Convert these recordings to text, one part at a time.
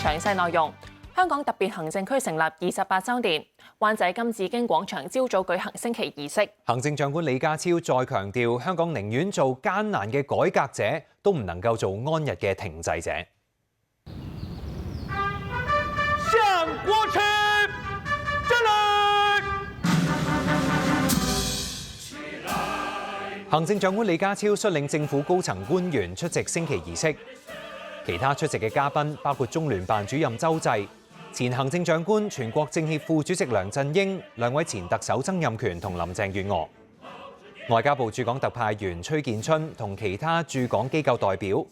詳細內容。香港特別行政區成立28週年，灣仔金紫荊廣場朝早舉行升旗儀式。行政長官李家超再強調，香港寧願做艱難嘅改革者，都唔能夠做安逸嘅停滯者。向國旗站立！行政長官李家超率領政府高層官員出席升旗儀式，其他出席嘅嘉賓包括中聯辦主任周濟、前行政長官、全國政協副主席梁振英、兩位前特首曾蔭權同林鄭月娥，外交部駐港特派員崔建春同其他駐港機構代表。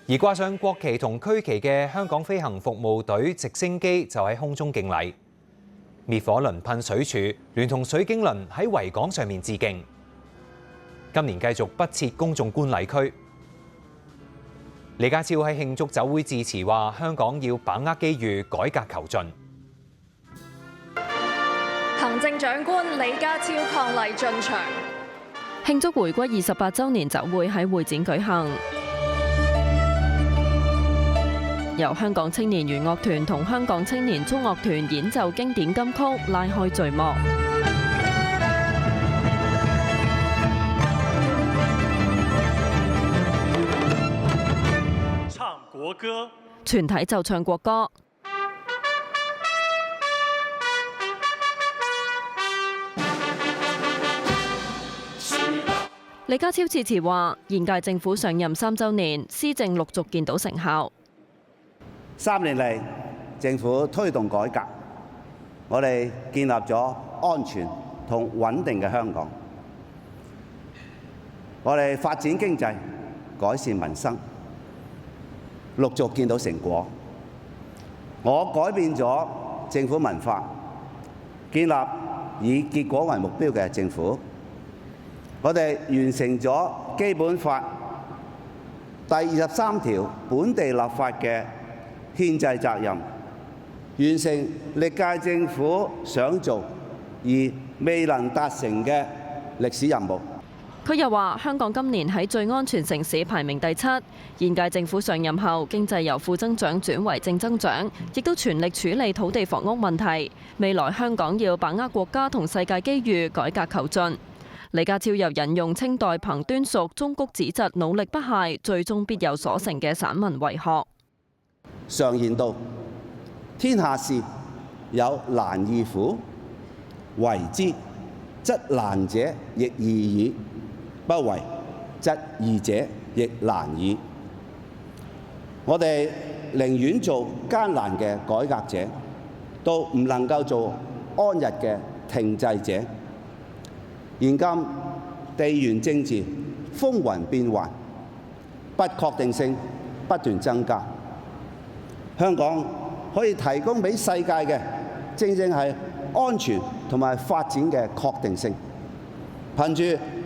而掛上國旗同區旗嘅香港飛行服務隊直升機就喺空中敬禮，滅火輪噴水柱聯同水警輪喺維港上面致敬。今年繼續不設公眾觀禮區。李家超喺慶祝酒會致辭話：香港要把握機遇，改革求進。行政長官李家超伉儷進場，慶祝回歸28週年酒會喺會展舉行，由香港青年弦樂團同香港青年中樂團演奏經典金曲，拉開序幕。國歌，全體就唱國歌。李家超致辭話：現屆政府上任3週年，施政陸續見到成效。3年嚟，政府推動改革，我哋建立咗安全同穩定嘅香港。我哋發展經濟，改善民生。陸續見到成果，我改變咗政府文化，建立以結果為目標嘅政府。我哋完成咗《基本法》第23條本地立法嘅憲制責任，完成歷屆政府想做而未能達成嘅歷史任務。佢又話：香港今年喺最安全城市排名第7。現屆政府上任後，經濟由負增長轉為正增長，亦都全力處理土地房屋問題。未來香港要把握國家同世界機遇，改革求進。李家超又引用清代彭端淑忠谷子侄努力不懈，最終必有所成嘅散文遺學。常言道：天下事有難易苦，為之則難者亦易矣。不為，則易者亦難矣。我哋寧願做艱難嘅改革者，都唔能夠做安逸嘅停滯者。現今地緣政治風雲變幻，不確定性不斷增加。香港可以提供俾世界嘅，正正係安全同埋發展嘅確定性。憑住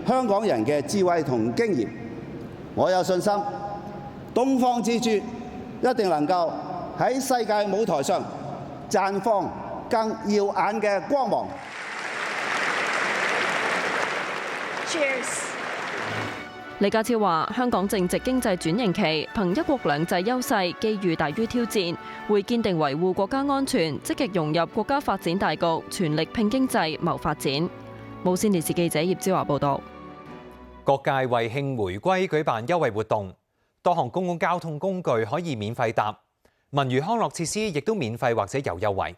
香港人嘅智慧同經驗，我有信心，東方之珠一定能夠喺世界舞台上綻放更耀眼嘅光芒。Cheers！ 李家超話：香港正值經濟轉型期，憑一國兩制優勢，機遇大於挑戰，會堅定維護國家安全，積極融入國家發展大局，全力拼經濟、謀發展。無線電視記者葉之華報道。各界為慶回歸舉辦優惠活動，多項公共交通工具可以免費搭，文娛康樂設施亦都免費或者有優惠。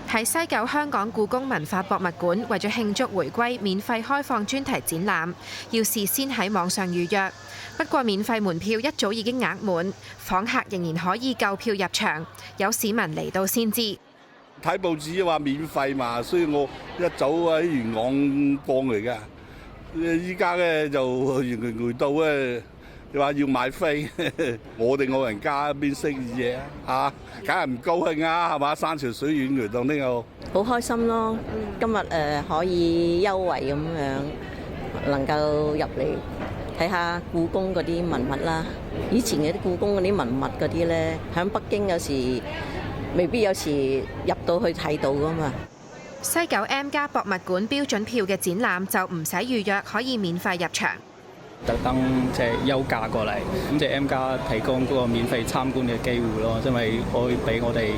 喺西九香港故宮文化博物館，為咗慶祝回歸，免費開放專題展覽，要事先喺網上預約。不過免費門票一早已經額滿，訪客仍然可以購票入場。有市民嚟到先知，睇報紙話免費嘛，所以我一早喺元朗放嚟㗎。依家咧就原來回到咧，你話要買飛，我哋老人家邊識嘢啊？梗係唔高興啊，係嘛？山長水遠嚟到呢個，好開心咯！今日可以優惠咁樣，能夠入嚟睇下故宮嗰啲文物啦。以前嗰啲故宮嗰啲文物嗰啲咧，喺北京有時未必有時入到去睇到噶嘛。西九 M+ 博物館標準票嘅展覽就唔使預約，可以免費入場。特登即係休假過嚟，咁即係 M+ 提供嗰個免費參觀嘅機會咯，因為可以俾我哋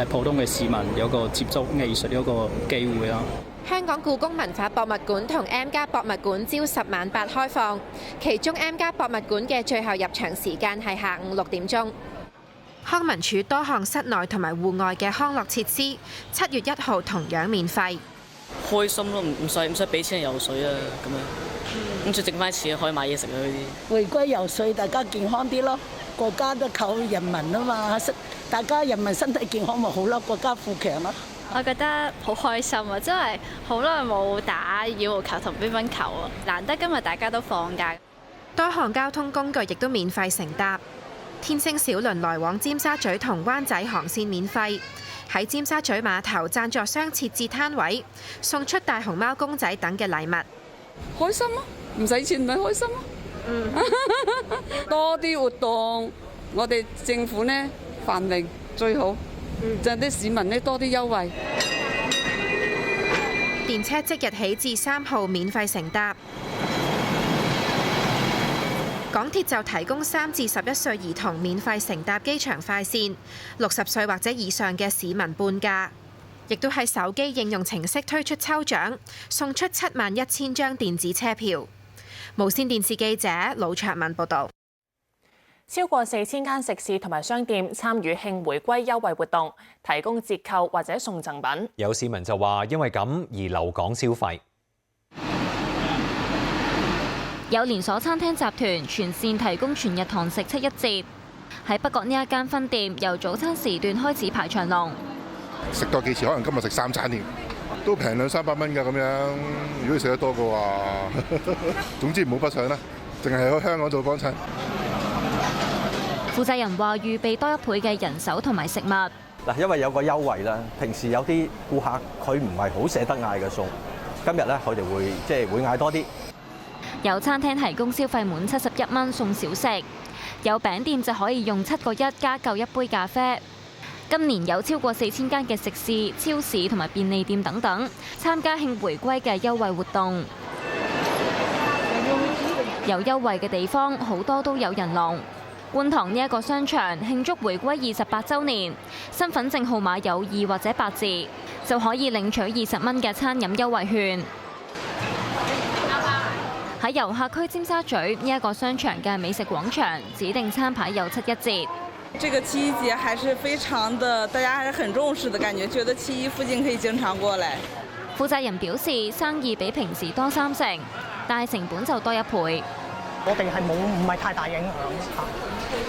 普通嘅市民有個接觸藝術一個機會啦。香港故宮文化博物館同 M+ 博物館朝10晚8開放，其中 M+ 博物館嘅最後入場時間係下午6點鐘。康文署多項室內同埋戶外嘅康樂設施，7月1號同樣免費。開心咯，唔使俾錢游水啊咁樣，咁就剩翻錢可以買嘢食啊嗰啲。回歸游水，大家健康啲咯，國家都靠人民啊嘛，大家人民身體健康咪好咯，國家富強咯。我覺得好開心啊！真係好耐冇打羽毛球同乒乓球啊，難得今日大家都放假。多項交通工具亦都免費乘搭，天星小輪來往尖沙咀同灣仔航線免費。喺尖沙咀碼頭贊助商設置攤位，送出大熊貓公仔等嘅禮物。開心啊！唔使錢咪開心啊！多啲活動，我哋政府呢繁榮最好。就啲市民呢多啲優惠。電車即日起至3號免費乘搭。港鐵就提供3至11歲兒童免費乘搭機場快線，60歲或者以上嘅市民半價。亦都喺手機應用程式推出抽獎，送出71000張電子車票。無線電視記者魯卓文報導。超過4000間食肆同埋商店參與慶回歸優惠活動，提供折扣或者送贈品。有市民就話因為咁而留港消費。有連鎖餐廳集團全線提供全日堂食7/1折。喺北角呢一間分店，由早餐時段開始排長龍。食多幾次，可能今日食3餐添，都平200-300蚊㗎咁樣。如果你食得多嘅話，總之唔好北上啦，淨係喺香港做幫襯。負責人話預備多1倍嘅人手同埋食物。嗱，因為有個優惠啦，平時有啲顧客佢唔係好捨得嗌嘅餸，今日咧佢哋會嗌多啲。有餐廳提供消費滿71蚊送小食，有餅店就可以用7個1加購1杯咖啡。今年有超過4000間嘅食肆、超市同埋便利店等等參加慶回歸嘅優惠活動。有優惠嘅地方，好多都有人龍。觀塘呢一個商場慶祝回歸28週年，身份證號碼有2或者8字，就可以領取20蚊嘅餐飲優惠券。喺遊客區尖沙咀呢一個商場嘅美食廣場，指定餐牌有7/1折。這個7/1節還是非常的，大家還是很重視的感覺，覺得7/1附近可以經常過來。負責人表示，生意比平時多3成，但係成本就多1倍。我哋係唔係太大影響嚇，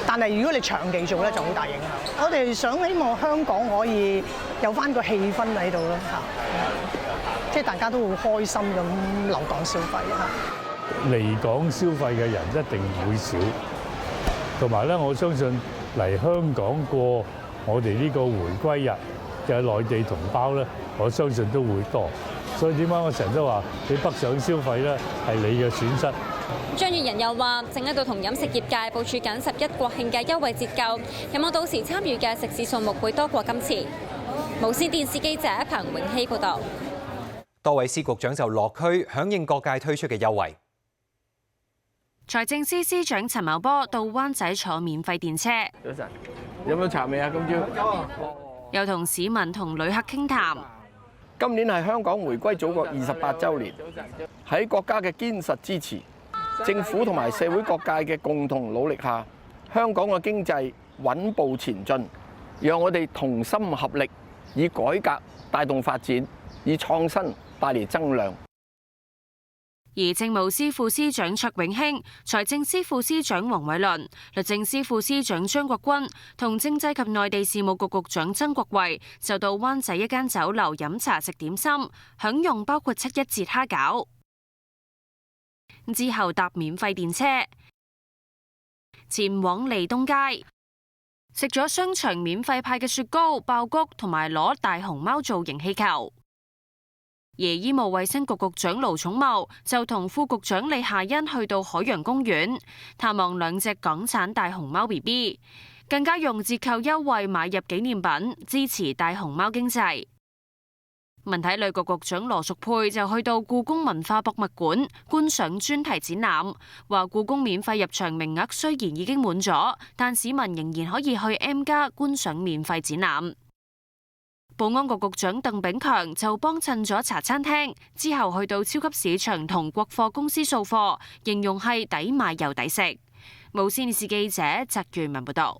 但係如果你長期做咧就好大影響。我哋希望香港可以有翻個氣氛喺度咯嚇，即係大家都好開心咁留港消費嚇。嚟港消費嘅人一定會少，同埋咧我相信嚟香港過我哋呢個回歸日嘅內地同胞咧，我相信都會多。所以點解我成日都話你北上消費咧係你嘅損失。張宇人又話，正喺度同飲食業界部署緊11國慶嘅優惠折扣，有望到時參與嘅食肆數目會多過今次。無線電視記者彭永熙報導。多位司局長就落區響應各界推出嘅優惠。財政司司長陳茂波到灣仔坐免費電車。早晨，飲咗茶未啊？今朝又同市民同旅客傾談。今年係香港回歸祖國28週年，喺國家嘅堅實支持，政府同埋社會各界嘅共同努力下，香港嘅經濟穩步前進，讓我哋同心合力，以改革帶動發展，以創新帶嚟增量。而政務司副司長卓永興、財政司副司長黃偉綸、律政司副司長張國軍同政制及內地事務局局長曾國衛就到灣仔一間酒樓飲茶食點心，享用包括7/1折蝦餃。之後搭免費電車前往利東街，食咗商場免費派嘅雪糕、爆谷同埋攞大熊貓造型氣球。而醫務衛生局局長盧寵茂就同副局長李夏茵去到海洋公園探望2隻港產大熊貓 BB， 更加用折扣優惠買入紀念品，支持大熊貓經濟。文體旅局局長羅淑佩就去到故宮文化博物館觀賞專題展覽，話故宮免費入場名額雖然已經滿咗，但市民仍然可以去 M+ 觀賞免費展覽。保安局局長鄧炳強就幫襯咗茶餐廳，之後去到超級市場同國貨公司掃貨，形容係抵買又抵食。無線電視記者翟元文報道。